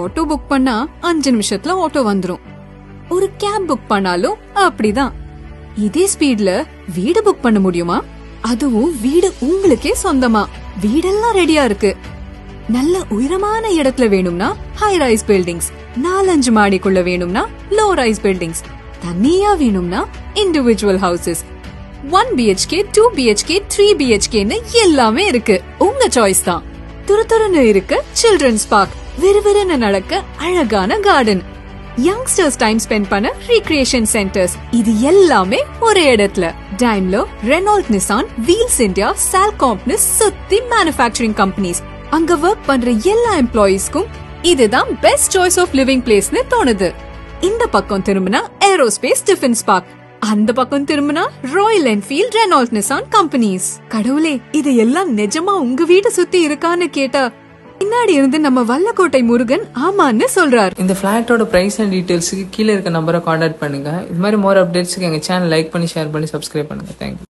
Auto book பண்ணா 5 நிமிஷத்துல auto வந்துரும். ஒரு கேப் புக் பண்ணாலும் அப்படிதான். இதே ஸ்பீட்ல வீடு புக் பண்ண முடியுமா? அதுவும் வீடு உங்களுக்கே சொந்தமா. வீடெல்லாம் ரெடியா இருக்கு. நல்ல உயரமான இடத்துல வேணும்னா ஹை ரைஸ் பில்டிங்ஸ், 4-5 மாடிக்குள்ள வேணும்னா லோ ரைஸ் பில்டிங்ஸ், தனியா வேணும்னா இண்டிவிஜுவல் ஹவுசஸ், 1 BHK, 2 BHK, 3 BHKன்னு எல்லாமே இருக்கு. உங்க சாய்ஸ் தான். துருதுருன்னு இருக்க சில்ட்ரன்ஸ் பார்க், விறுவிறுன்னு நடக்க அழகான கார்டன், யங்ஸ்டர்ஸ் டைம் ஸ்பெண்ட் பண்ண ரீக்ரியேஷன் சென்டர்ஸ், இது எல்லாமே ஒரே இடத்துல. Daimler, Renault, Nissan, wheels India, சால்காம்ப்னு சுத்தி மேனுஃபேக்சரிங் கம்பெனிஸ். அங்க ஒர்க் பண்ற எல்லா எம்ப்ளாயீஸ்க்கும் இதுதான் பெஸ்ட் சாய்ஸ் ஆஃப் லிவிங் பிளேஸ்னு தோணுது. இந்த பக்கம் திரும்பினா ஏரோஸ்பேஸ் டிஃபென்ஸ் பார்க், அந்த பக்கம் திரும்பினா Royal Enfield, Renault, Nissan companies. கடவுளே, இது எல்லாம் நிஜமா உங்க வீட்டை சுத்தி இருக்கான்னு கேட்டா பின்னாடி இருந்து நம்ம வல்லக்கோட்டை முருகன் ஆமான்னு சொல்றாரு. இந்த பிளாட்டோட பிரைஸ் அண்ட் டீடைல்ஸ்க்கு கீழே இருக்க நம்பரை கான்டாக்ட் பண்ணுங்க. இது மாதிரி மோர் அப்டேட்ஸ்க்கு எங்க சேனல் லைக் பண்ணி, ஷேர் பண்ணி, சப்ஸ்கிரைப் பண்ணுங்க. தேங்க்யூ.